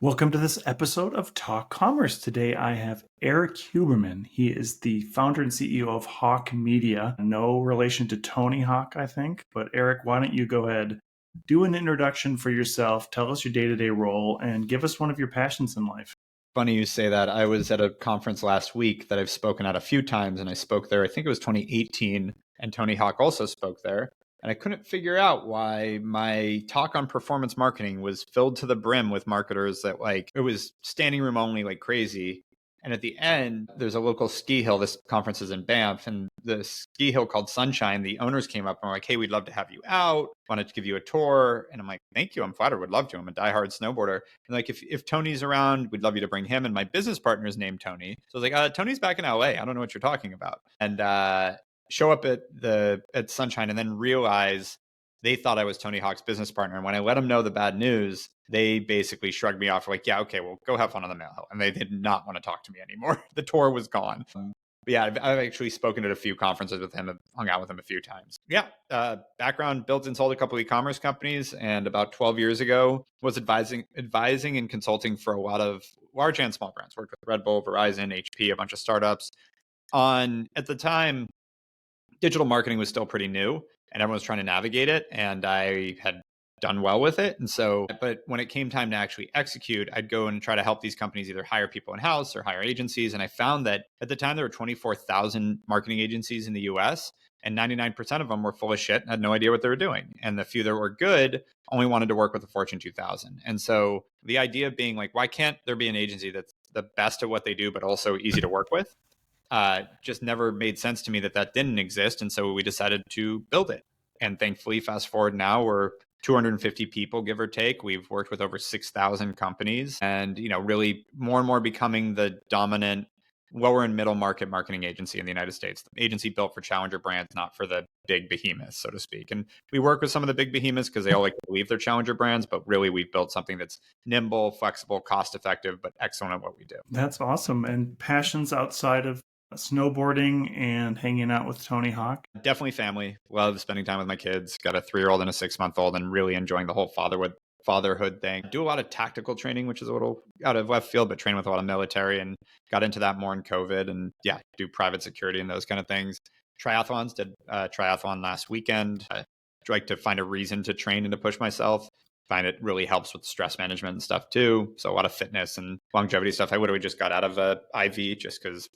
Welcome to this episode of Talk Commerce. Today I have Erik Huberman. He is the founder and CEO of Hawke Media. No relation to Tony Hawk, I think. But Erik, why don't you go ahead, do an introduction for yourself, tell us your day-to-day role, and give us one of your passions in life. Funny you say that. I was at a conference last week that I've spoken at a few times, and I spoke there, I think it was 2018, and Tony Hawk also spoke there. And I couldn't figure out why my talk on performance marketing was filled to the brim with marketers that it was standing room only like crazy. And at the end, there's a local ski hill. This conference is in Banff, and the ski hill called Sunshine. The owners came up and were like, "Hey, we'd love to have you out. Wanted to give you a tour." And I'm like, "Thank you. I'm flattered. Would love to. I'm a diehard snowboarder." And like, if Tony's around, we'd love you to bring him. And my business partner is named Tony. So I was like, "Tony's back in LA. I don't know what you're talking about." And show up at Sunshine and then realize they thought I was Tony Hawk's business partner. And when I let them know the bad news, they basically shrugged me off like, "Yeah, okay, well, go have fun on the Mail Hill." And they did not want to talk to me anymore. The tour was gone. But yeah, I've actually spoken at a few conferences with him and hung out with him a few times. Yeah, background, built and sold a couple e-commerce companies. And about 12 years ago, was advising and consulting for a lot of large and small brands. Worked with Red Bull, Verizon, HP, a bunch of startups. At the time, digital marketing was still pretty new and everyone was trying to navigate it, and I had done well with it. And so, but when it came time to actually execute, I'd go and try to help these companies either hire people in-house or hire agencies. And I found that at the time there were 24,000 marketing agencies in the US, and 99% of them were full of shit and had no idea what they were doing. And the few that were good only wanted to work with the Fortune 2000. And so the idea being like, why can't there be an agency that's the best at what they do, but also easy to work with? Just never made sense to me that didn't exist. And so we decided to build it. And thankfully, fast forward now, we're 250 people, give or take. We've worked with over 6,000 companies, and really more and more becoming the dominant lower and middle market marketing agency in the United States. The agency built for challenger brands, not for the big behemoths, so to speak. And we work with some of the big behemoths because they all like to believe they're challenger brands, but really we've built something that's nimble, flexible, cost effective, but excellent at what we do. That's awesome. And passions outside of snowboarding and hanging out with Tony Hawk? Definitely family. Love spending time with my kids. Got a 3-year-old and a 6-month-old, and really enjoying the whole fatherhood thing. Do a lot of tactical training, which is a little out of left field, but train with a lot of military, and got into that more in COVID. And yeah, do private security and those kind of things. Triathlons, did a triathlon last weekend. I like to find a reason to train and to push myself. Find it really helps with stress management and stuff too. So a lot of fitness and longevity stuff. I literally just got out of a IV just because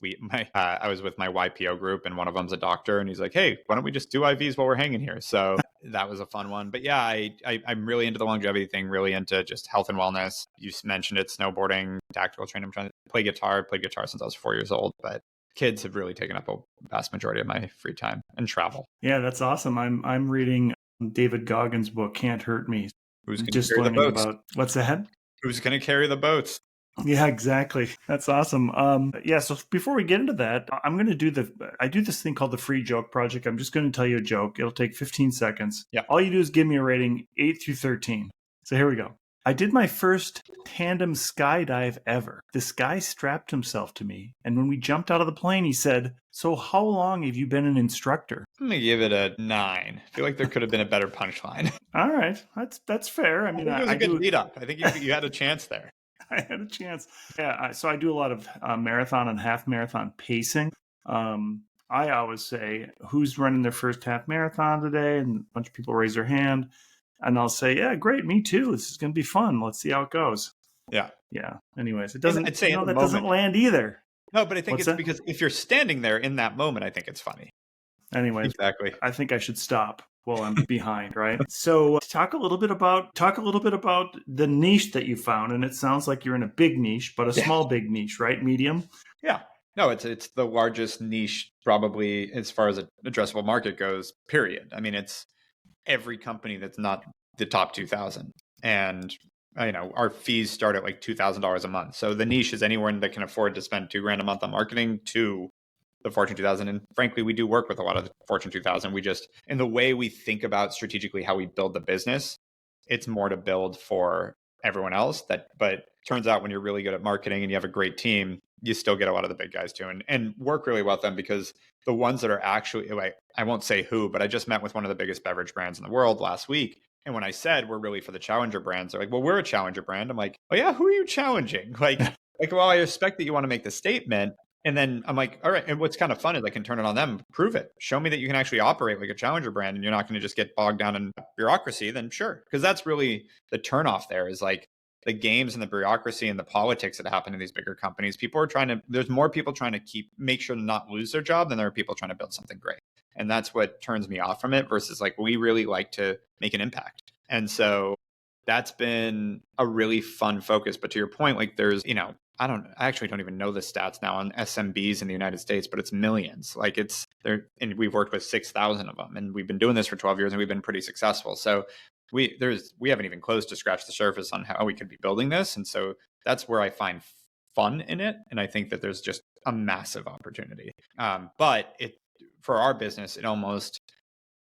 I was with my YPO group, and one of them's a doctor, and he's like, "Hey, why don't we just do IVs while we're hanging here?" So that was a fun one. But yeah, I'm really into the longevity thing, really into just health and wellness. You mentioned it, snowboarding, tactical training. I'm trying to play guitar. Played guitar since I was 4 years old, but kids have really taken up a vast majority of my free time, and travel. Yeah, that's awesome. I'm reading David Goggins' book, Can't Hurt Me. Who's going to carry the boats? What's ahead? Who's going to carry the boats? Yeah, exactly. That's awesome. Yeah. So before we get into that, I'm going to I do this thing called the Free Joke Project. I'm just going to tell you a joke. It'll take 15 seconds. Yeah. All you do is give me a rating 8 through 13. So here we go. I did my first tandem skydive ever. This guy strapped himself to me, and when we jumped out of the plane, he said, "So how long have you been an instructor?" I'm going to give it a 9. I feel like there could have been a better punchline. All right. That's fair. I mean, it was a good lead up. I think you had a chance there. I had a chance. Yeah. So I do a lot of marathon and half marathon pacing. I always say, "Who's running their first half marathon today?" And a bunch of people raise their hand. And I'll say, "Yeah, great, me too. This is going to be fun. Let's see how it goes." Yeah. Yeah. Anyways, it doesn't. I'd say that doesn't land either. No, but I think because if you're standing there in that moment, I think it's funny. Anyways, exactly. I think I should stop while I'm behind, right? So talk a little bit about the niche that you found, and it sounds like you're in a big niche, but a small big niche, right? Medium. Yeah. No, it's the largest niche probably as far as an addressable market goes. Period. I mean, it's every company that's not the top 2,000. And, our fees start at like $2,000 a month. So the niche is anyone that can afford to spend $2,000 a month on marketing to the Fortune 2000. And frankly, we do work with a lot of the Fortune 2000. We just, in the way we think about strategically how we build the business, it's more to build for everyone else. But turns out when you're really good at marketing and you have a great team, you still get a lot of the big guys too, and work really well with them, because the ones that are actually, like, I won't say who, but I just met with one of the biggest beverage brands in the world last week. And when I said we're really for the challenger brands, they're like, well, we're a challenger brand. I'm like, oh yeah, who are you challenging? Well, I respect that you want to make the statement. And then I'm like, all right. And what's kind of fun is I can turn it on them, prove it, show me that you can actually operate like a challenger brand and you're not going to just get bogged down in bureaucracy. Then sure. Because that's really the turnoff there is like the games and the bureaucracy and the politics that happen in these bigger companies. There's more people trying to make sure to not lose their job than there are people trying to build something great. And that's what turns me off from it versus like, we really like to make an impact. And so that's been a really fun focus. But to your point, like there's, I actually don't even know the stats now on SMBs in the United States, but it's millions. Like it's there, and we've worked with 6,000 of them, and we've been doing this for 12 years, and we've been pretty successful. So we haven't even close to scratch the surface on how we could be building this, and so that's where I find fun in it, and I think that there's just a massive opportunity. But for our business,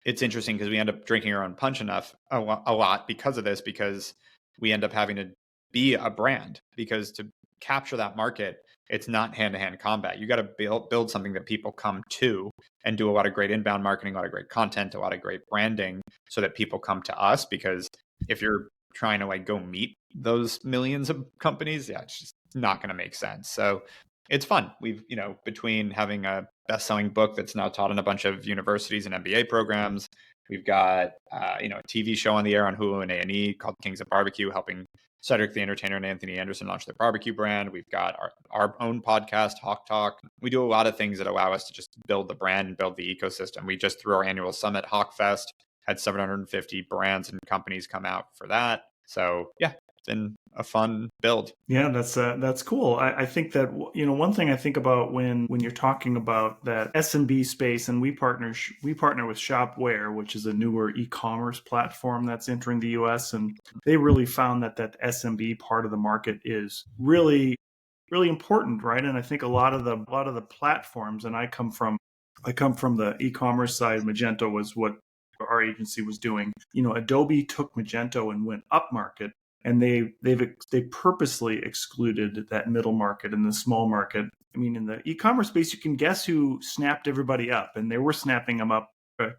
it's interesting because we end up drinking our own punch a lot because of this, because we end up having to be a brand, because to capture that market, it's not hand-to-hand combat. You got to build something that people come to and do a lot of great inbound marketing, a lot of great content, a lot of great branding so that people come to us. Because if you're trying to like go meet those millions of companies, yeah, it's just not going to make sense. So it's fun. We've, between having a best-selling book that's now taught in a bunch of universities and MBA programs, we've got, a TV show on the air on Hulu and A&E called Kings of Barbecue, helping Cedric the Entertainer and Anthony Anderson launch their barbecue brand. We've got our own podcast, Hawke Talk. We do a lot of things that allow us to just build the brand and build the ecosystem. We just threw our annual summit, Hawke Fest, had 750 brands and companies come out for that. So yeah, it's been a fun build. Yeah, that's cool. I think that, one thing I think about when you're talking about that SMB space, and we partner with Shopware, which is a newer e-commerce platform that's entering the US, and they really found that SMB part of the market is really, really important, right? And I think a lot of the platforms, and I come from the e-commerce side. Magento was what our agency was doing. Adobe took Magento and went up market, and they purposely excluded that middle market and the small market. I mean, in the e-commerce space, you can guess who snapped everybody up, and they were snapping them up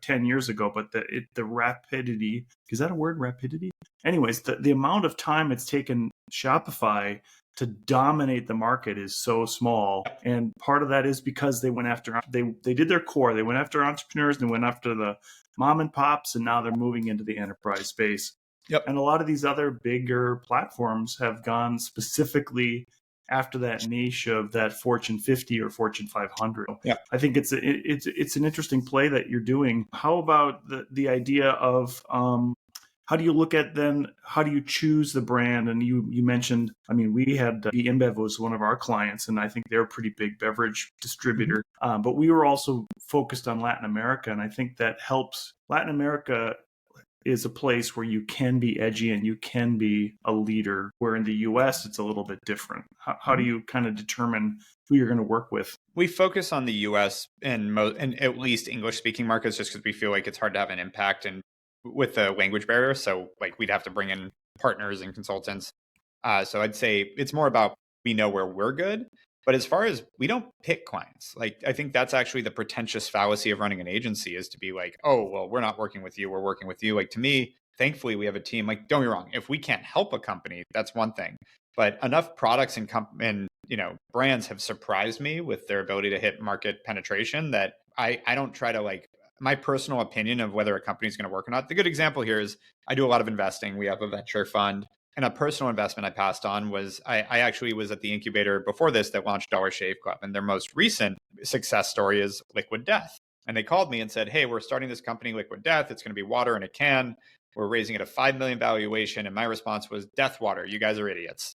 10 years ago. But the rapidity, is that a word, rapidity? Anyways, the amount of time it's taken Shopify to dominate the market is so small, and part of that is because they went after they did their core. They went after entrepreneurs, they went after the mom and pops, and now they're moving into the enterprise space. Yep. And a lot of these other bigger platforms have gone specifically after that niche of that Fortune 50 or Fortune 500. Yep. I think it's an interesting play that you're doing. How about the idea of how do you look at then? How do you choose the brand? And you mentioned, I mean, we had InBev was one of our clients, and I think they're a pretty big beverage distributor. Mm-hmm. But we were also focused on Latin America, and I think that helps. Latin America is a place where you can be edgy and you can be a leader, where in the US, it's a little bit different. How do you kind of determine who you're going to work with? We focus on the US and at least English-speaking markets, just because we feel like it's hard to have an impact and with the language barrier. So like we'd have to bring in partners and consultants. So I'd say it's more about we know where we're good. But as far as we don't pick clients, like I think that's actually the pretentious fallacy of running an agency, is to be like, oh, well, we're not working with you, we're working with you. Like to me, thankfully, we have a team. Like, don't get me wrong, if we can't help a company, that's one thing. But enough products and brands have surprised me with their ability to hit market penetration that I don't try to like my personal opinion of whether a company is going to work or not. The good example here is I do a lot of investing. We have a venture fund. And a personal investment I passed on was I actually was at the incubator before this that launched Dollar Shave Club. And their most recent success story is Liquid Death. And they called me and said, hey, we're starting this company, Liquid Death. It's going to be water in a can. We're raising it a $5 million valuation. And my response was, death water, you guys are idiots.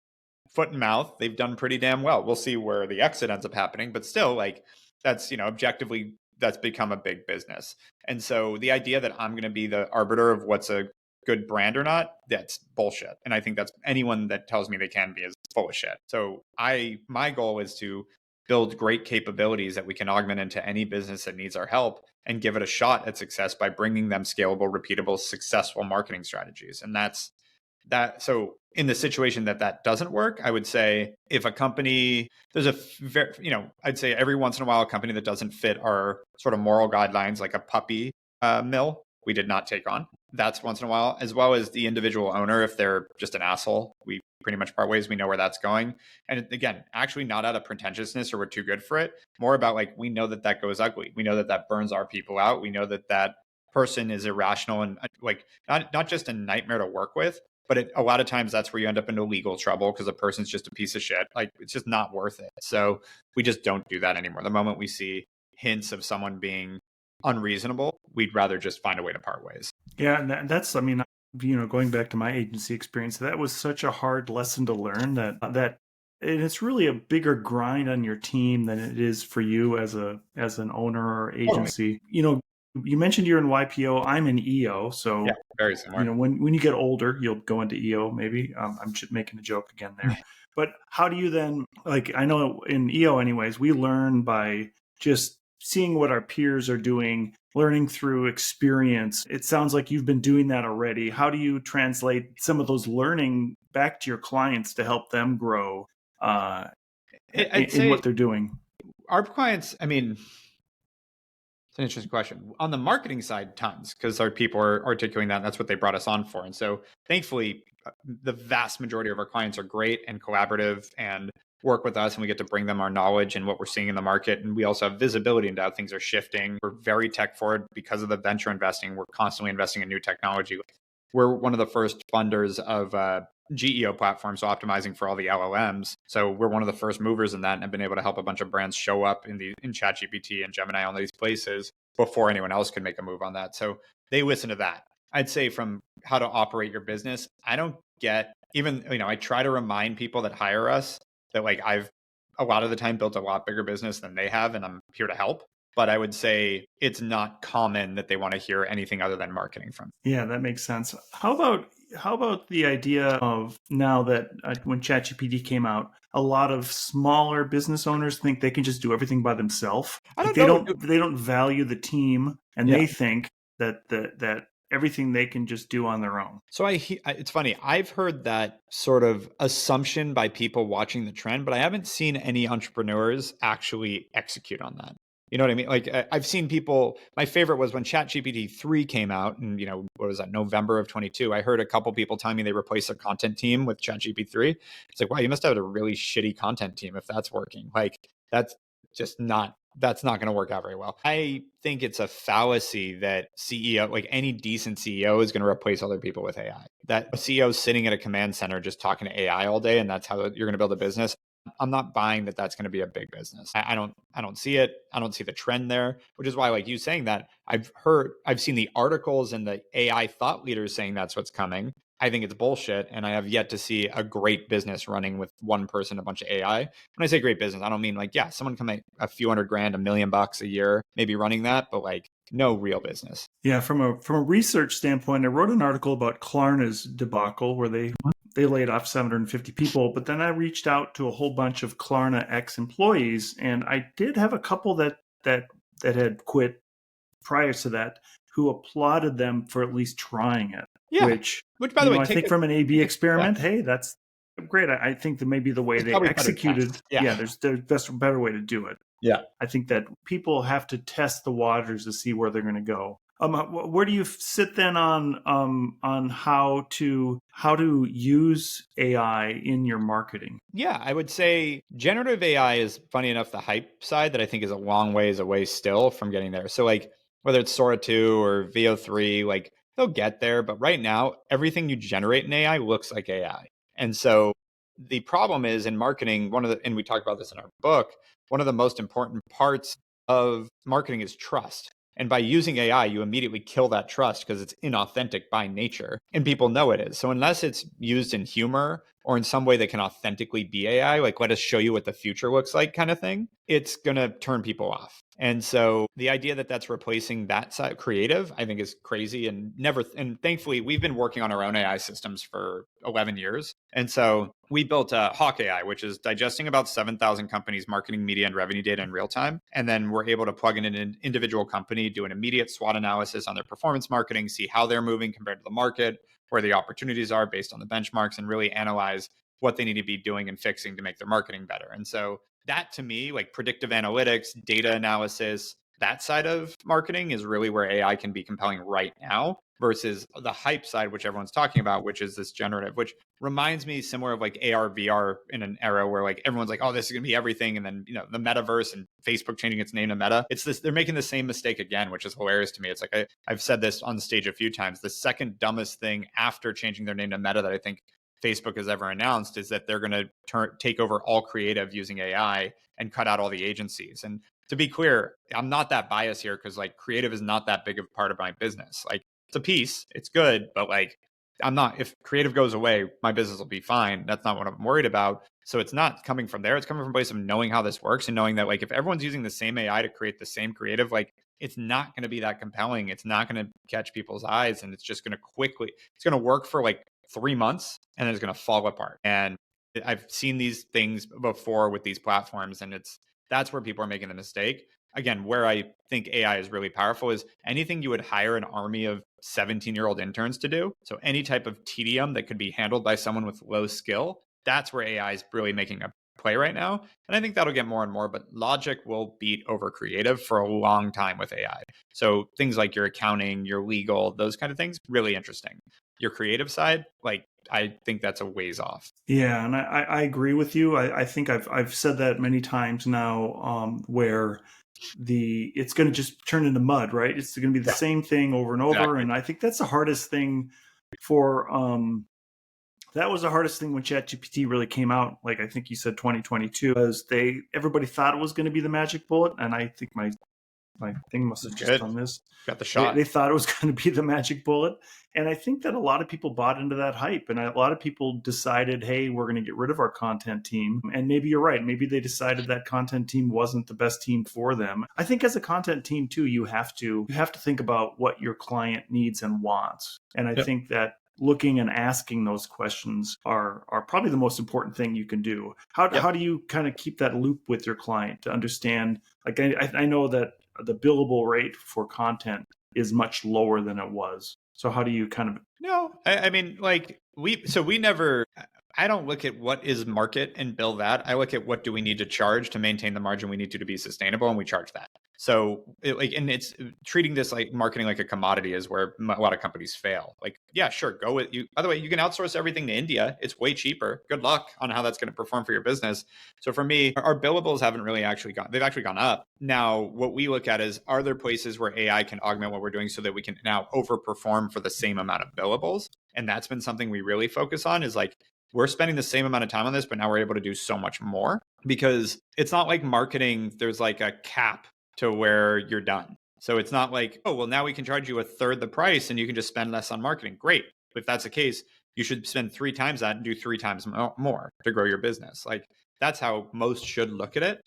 Foot and mouth, they've done pretty damn well. We'll see where the exit ends up happening. But still, like that's, objectively, that's become a big business. And so the idea that I'm going to be the arbiter of what's a good brand or not, that's bullshit. And I think that's anyone that tells me they can be is full of shit. So my goal is to build great capabilities that we can augment into any business that needs our help and give it a shot at success by bringing them scalable, repeatable, successful marketing strategies. And that's that. So in the situation that doesn't work, I would say if a company, I'd say every once in a while, a company that doesn't fit our sort of moral guidelines, like a puppy mill, we did not take on. That's once in a while, as well as the individual owner. If they're just an asshole, we pretty much part ways. We know where that's going. And again, actually not out of pretentiousness or we're too good for it, more about like, we know that that goes ugly. We know that that burns our people out. We know that that person is irrational and like not just a nightmare to work with, but a lot of times that's where you end up into legal trouble because a person's just a piece of shit. Like it's just not worth it. So we just don't do that anymore. The moment we see hints of someone being unreasonable, we'd rather just find a way to part ways. Yeah, and that's, I mean, going back to my agency experience, that was such a hard lesson to learn and it's really a bigger grind on your team than it is for you as an owner or Totally. agency. You mentioned you're in YPO. I'm in EO, so Yeah, very similar. when you get older, you'll go into EO. Maybe I'm just making a joke again there. But how do you then, like, I know in EO, anyways, we learn by just seeing what our peers are doing, learning through experience. It sounds like you've been doing that already. How do you translate some of those learning back to your clients to help them grow I'd in say what they're doing? our clients, I mean, it's an interesting question. On the marketing side, tons, because our people are articulating that, and that's what they brought us on for. And so thankfully, the vast majority of our clients are great and collaborative and work with us, and we get to bring them our knowledge and what we're seeing in the market. And we also have visibility into how things are shifting. We're very tech forward because of the venture investing. We're constantly investing in new technology. We're one of the first funders of GEO platform, so optimizing for all the LLMs. So we're one of the first movers in that, and have been able to help a bunch of brands show up in ChatGPT and Gemini, on these places before anyone else could make a move on that. So they listen to that. I'd say from how to operate your business, I don't get even, I try to remind people that hire us that like I've a lot of the time built a lot bigger business than they have, and I'm here to help. But I would say it's not common that they want to hear anything other than marketing from. Yeah, that makes sense. How about the idea of now that when ChatGPT came out, a lot of smaller business owners think they can just do everything by themselves. I Like don't know. they don't value the team, and Yeah. they think that everything they can just do on their own. So it's funny. I've heard that sort of assumption by people watching the trend, but I haven't seen any entrepreneurs actually execute on that. You know what I mean? Like I've seen people. My favorite was when ChatGPT 3 came out, and what was that, November of 22. I heard a couple people telling me they replaced their content team with ChatGPT 3. It's like, wow, you must have a really shitty content team if that's working. Like that's just not that's not going to work out very well. I think it's a fallacy that CEO, like any decent CEO, is going to replace other people with AI. That CEO is sitting at a command center just talking to AI all day, and that's how you're going to build a business. I'm not buying that that's going to be a big business. I don't see it. I don't see the trend there, which is why, like you saying that, I've seen the articles and the AI thought leaders saying that's what's coming. I think it's bullshit, and I have yet to see a great business running with one person, a bunch of AI. When I say great business, I don't mean like, yeah, someone can make a few $100,000, $1 million a year, maybe running that, but like no real business. Yeah, from a research standpoint, I wrote an article about Klarna's debacle where they laid off 750 people, but then I reached out to a whole bunch of Klarna ex-employees, and I did have a couple that had quit prior to that who applauded them for at least trying it. Yeah. Which, by the way, I think from an A/B experiment, hey, that's great. I think that maybe the way it's they probably executed, yeah, there's a better way to do it. yeah. I think that people have to test the waters to see where they're going to go. Where do you sit then on how to use AI in your marketing? Yeah, I would say generative AI is, funny enough, the hype side that I think is a long ways away still from getting there. So like whether it's Sora 2 or VO3, like they'll get there, but right now everything you generate in AI looks like AI. And so the problem is in marketing, and we talk about this in our book, one of the most important parts of marketing is trust. And by using AI, you immediately kill that trust because it's inauthentic by nature. And people know it is. So unless it's used in humor or in some way that can authentically be AI, like let us show you what the future looks like kind of thing, it's going to turn people off. And so the idea that that's replacing that side creative, I think is crazy and thankfully we've been working on our own AI systems for 11 years. And so we built Hawke AI, which is digesting about 7,000 companies' marketing, media, and revenue data in real time. And then we're able to plug in an individual company, do an immediate SWOT analysis on their performance marketing, see how they're moving compared to the market, where the opportunities are based on the benchmarks, and really analyze what they need to be doing and fixing to make their marketing better. And so that, to me, like predictive analytics, data analysis, that side of marketing is really where AI can be compelling right now. versus the hype side, which everyone's talking about, which is this generative, which reminds me similar of like AR, VR in an era where like everyone's like, oh, this is going to be everything. And then, the metaverse and Facebook changing its name to Meta. It's this, they're making the same mistake again, which is hilarious to me. It's like, I've said this on the stage a few times. The second dumbest thing after changing their name to Meta that I think Facebook has ever announced is that they're going to take over all creative using AI and cut out all the agencies. And to be clear, I'm not that biased here because like creative is not that big of a part of my business. Like it's a piece, it's good, but like I'm not, if creative goes away, my business will be fine. That's not what I'm worried about. So it's not coming from there. It's coming from a place of knowing how this works and knowing that like if everyone's using the same AI to create the same creative, like it's not going to be that compelling. It's not going to catch people's eyes, and it's just going to it's going to work for like 3 months and then it's going to fall apart. And I've seen these things before with these platforms, and that's where people are making the mistake. Again, where I think AI is really powerful is anything you would hire an army of 17-year-old interns to do. So any type of tedium that could be handled by someone with low skill, that's where AI is really making a play right now. And I think that'll get more and more, but logic will beat over creative for a long time with AI. So things like your accounting, your legal, those kind of things, really interesting. Your creative side, like I think that's a ways off. Yeah, and I agree with you. I think I've said that many times now, where it's going to just turn into mud, right? It's going to be the same thing over and over. Exactly. And I think that's the hardest thing that was the hardest thing when ChatGPT really came out. Like I think you said 2022, because everybody thought it was going to be the magic bullet, and I think my thing must have just done this. Got the shot. They thought it was going to be the magic bullet. And I think that a lot of people bought into that hype. And a lot of people decided, hey, we're going to get rid of our content team. And maybe you're right. Maybe they decided that content team wasn't the best team for them. I think as a content team too, you have to think about what your client needs and wants. And I think that looking and asking those questions are probably the most important thing you can do. How do you kind of keep that loop with your client to understand? Like I know that the billable rate for content is much lower than it was. So how do you kind of? No, I mean, like we never, I don't look at what is market and bill that. I look at what do we need to charge to maintain the margin we need to be sustainable, and we charge that. So and it's treating this like marketing like a commodity is where a lot of companies fail. Like, yeah, sure, go with you. By the way, you can outsource everything to India. It's way cheaper. Good luck on how that's going to perform for your business. So for me, our billables haven't really they've actually gone up. Now, what we look at is, are there places where AI can augment what we're doing so that we can now overperform for the same amount of billables? And that's been something we really focus on, is like, we're spending the same amount of time on this, but now we're able to do so much more, because it's not like marketing. There's like a cap to where you're done. So it's not like, oh, well, now we can charge you a third the price and you can just spend less on marketing. Great. If that's the case, you should spend 3 times that and do 3 times more to grow your business. Like that's how most should look at it.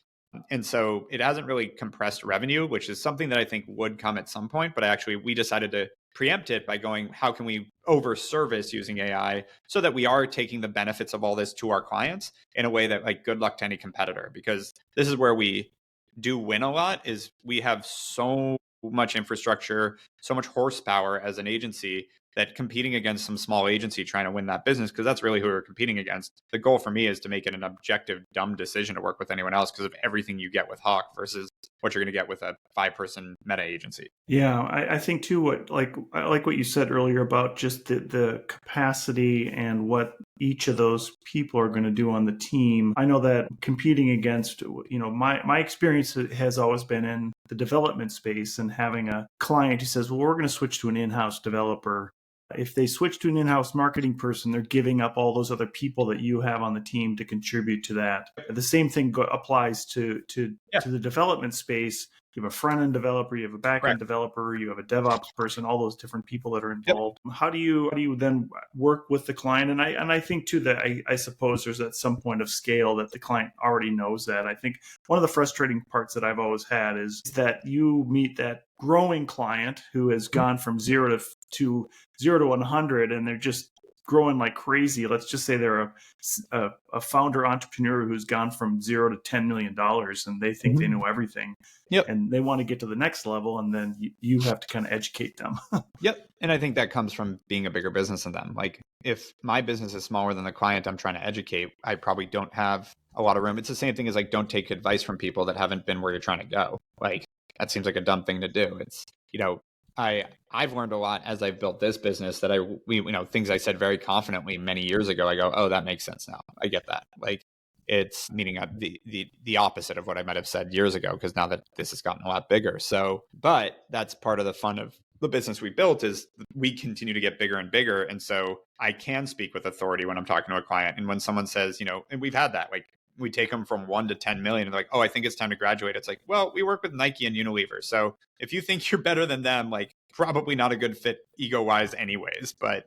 And so it hasn't really compressed revenue, which is something that I think would come at some point. But we decided to preempt it by going, how can we over service using AI so that we are taking the benefits of all this to our clients in a way that, like, good luck to any competitor, because this is where we do win a lot, is we have so much infrastructure, so much horsepower as an agency, that competing against some small agency trying to win that business, because that's really who we're competing against. The goal for me is to make it an objective, dumb decision to work with anyone else because of everything you get with Hawke versus what you're going to get with a 5-person meta agency. Yeah, I think too, I like what you said earlier about just the capacity and what each of those people are going to do on the team. I know that competing against, my experience has always been in the development space, and having a client who says, well, we're going to switch to an in-house developer. If they switch to an in-house marketing person, they're giving up all those other people that you have on the team to contribute to that. The same thing applies to the development space. You have a front-end developer, you have a back-end developer, you have a DevOps person, all those different people that are involved. Yep. How do you then work with the client? And I think too that I suppose there's at some point of scale that the client already knows that. I think one of the frustrating parts that I've always had is that you meet that growing client who has gone from zero to 100, and they're just growing like crazy. Let's just say they're a founder entrepreneur who's gone from $0 to $10 million, and they think they know everything. Yep. And they want to get to the next level, and then you have to kind of educate them. Yep. And I think that comes from being a bigger business than them. Like, if my business is smaller than the client I'm trying to educate, I probably don't have a lot of room. It's the same thing as, like, don't take advice from people that haven't been where you're trying to go. Like, that seems like a dumb thing to do. It's, I've learned a lot as I've built this business that things I said very confidently many years ago. I go, oh, that makes sense now. I get that. Like it's meaning the opposite of what I might have said years ago, because now that this has gotten a lot bigger. So, but that's part of the fun of the business we built is we continue to get bigger and bigger. And so I can speak with authority when I'm talking to a client. And when someone says, and we've had that, like we take them from 1 to 10 million and they're like, oh, I think it's time to graduate. It's like, well, we work with Nike and Unilever. So if you think you're better than them, like probably not a good fit ego wise anyways. But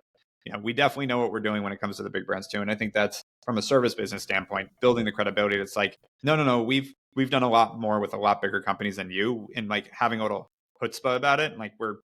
we definitely know what we're doing when it comes to the big brands too. And I think that's from a service business standpoint, building the credibility. It's like, no, we've done a lot more with a lot bigger companies than you, and like having a little chutzpah about it. And like,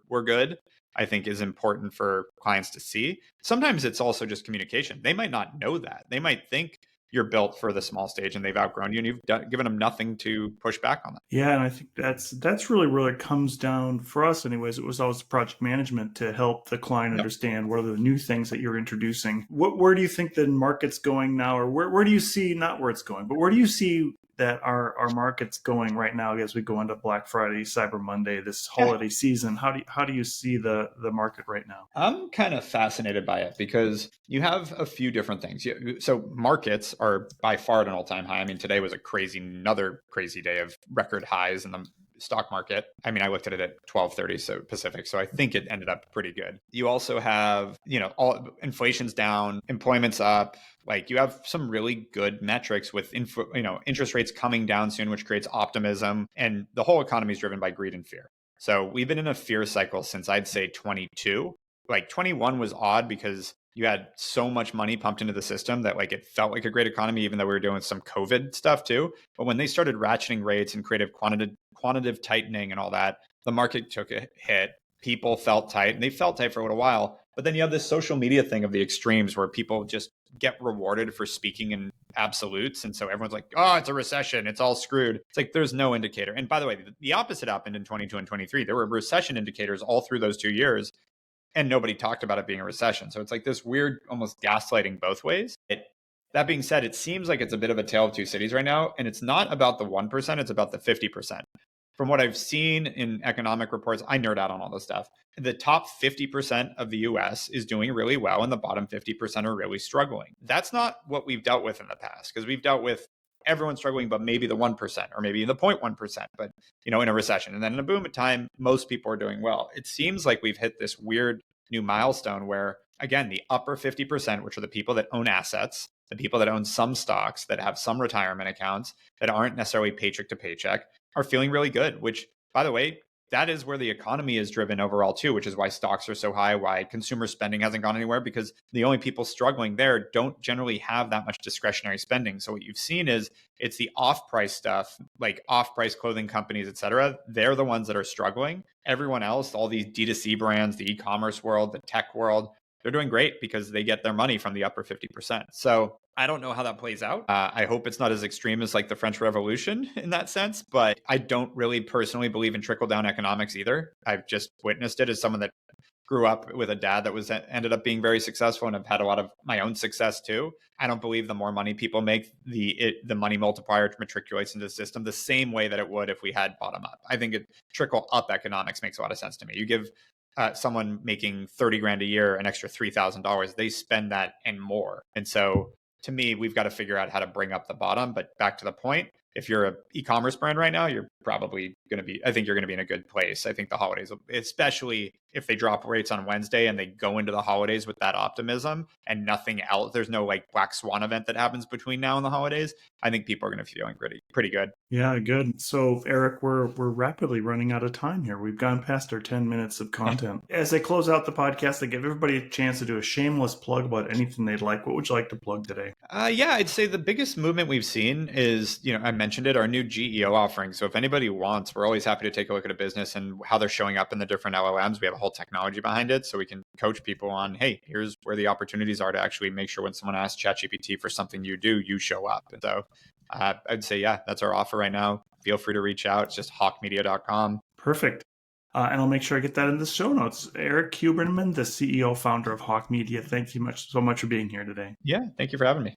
we're good, I think is important for clients to see. Sometimes it's also just communication. They might not know that. They might think you're built for the small stage and they've outgrown you and you've given them nothing to push back on that. Yeah, and I think that's really where it comes down for us anyways. It was always project management to help the client understand what are the new things that you're introducing. Where do you think the market's going now, or where do you see, not where it's going, but where do you see that our market's going right now as we go into Black Friday, Cyber Monday, this holiday season? How do you see the market right now? I'm kind of fascinated by it because you have a few different things. So markets are by far at an all-time high. I mean, today was another crazy day of record highs in the stock market. I mean, I looked at it at 12:30 so Pacific, so I think it ended up pretty good. You also have, all inflation's down, employment's up. Like you have some really good metrics with interest rates coming down soon, which creates optimism, and the whole economy is driven by greed and fear. So we've been in a fear cycle since I'd say 22. Like 21 was odd because you had so much money pumped into the system that like it felt like a great economy, even though we were doing some COVID stuff too. But when they started ratcheting rates and creative quantitative tightening and all that, the market took a hit. People felt tight, and they felt tight for a little while. But then you have this social media thing of the extremes where people just get rewarded for speaking in absolutes. And so everyone's like, oh, it's a recession, it's all screwed. It's like there's no indicator. And by the way, the opposite happened in 22 and 23. There were recession indicators all through those 2 years, and nobody talked about it being a recession. So it's like this weird, almost gaslighting both ways. That being said, it seems like it's a bit of a tale of two cities right now. And it's not about the 1%, it's about the 50%. From what I've seen in economic reports, I nerd out on all this stuff. The top 50% of the US is doing really well, and the bottom 50% are really struggling. That's not what we've dealt with in the past, because we've dealt with everyone struggling, but maybe the 1% or maybe the 0.1%, but in a recession. And then in a boom time, most people are doing well. It seems like we've hit this weird new milestone where, again, the upper 50%, which are the people that own assets, the people that own some stocks, that have some retirement accounts, that aren't necessarily paycheck to paycheck, are feeling really good, which, by the way, that is where the economy is driven overall too, which is why stocks are so high, why consumer spending hasn't gone anywhere, because the only people struggling there don't generally have that much discretionary spending. So what you've seen is it's the off-price stuff, like off-price clothing companies, et cetera. They're the ones that are struggling. Everyone else, all these D2C brands, the e-commerce world, the tech world, they're doing great because they get their money from the upper 50%. So I don't know how that plays out. I hope it's not as extreme as like the French Revolution in that sense, but I don't really personally believe in trickle-down economics either. I've just witnessed it as someone that grew up with a dad that ended up being very successful, and I've had a lot of my own success too. I don't believe the more money people make, the money multiplier matriculates into the system the same way that it would if we had bottom up. I think trickle-up economics makes a lot of sense to me. You give someone making 30 grand a year an extra $3,000, they spend that and more. And so to me, we've got to figure out how to bring up the bottom. But back to the point, if you're an e-commerce brand right now, you're probably going to be, I think you're going to be in a good place. I think the holidays, especially if they drop rates on Wednesday and they go into the holidays with that optimism and nothing else, there's no like black swan event that happens between now and the holidays, I think people are going to be feeling pretty good. Yeah, good. So Erik, we're rapidly running out of time here. We've gone past our 10 minutes of content. As I close out the podcast, I give everybody a chance to do a shameless plug about anything they'd like. What would you like to plug today? Yeah, I'd say the biggest movement we've seen is, I mentioned it, our new GEO offering. So if anybody wants, we're always happy to take a look at a business and how they're showing up in the different LLMs. We have a whole technology behind it, so we can coach people on, hey, here's where the opportunities are to actually make sure when someone asks ChatGPT for something you do, you show up. And so I'd say, yeah, that's our offer right now. Feel free to reach out. It's just hawkemedia.com. Perfect. And I'll make sure I get that in the show notes. Erik Huberman, the CEO, founder of Hawke Media. Thank you so much for being here today. Yeah, thank you for having me.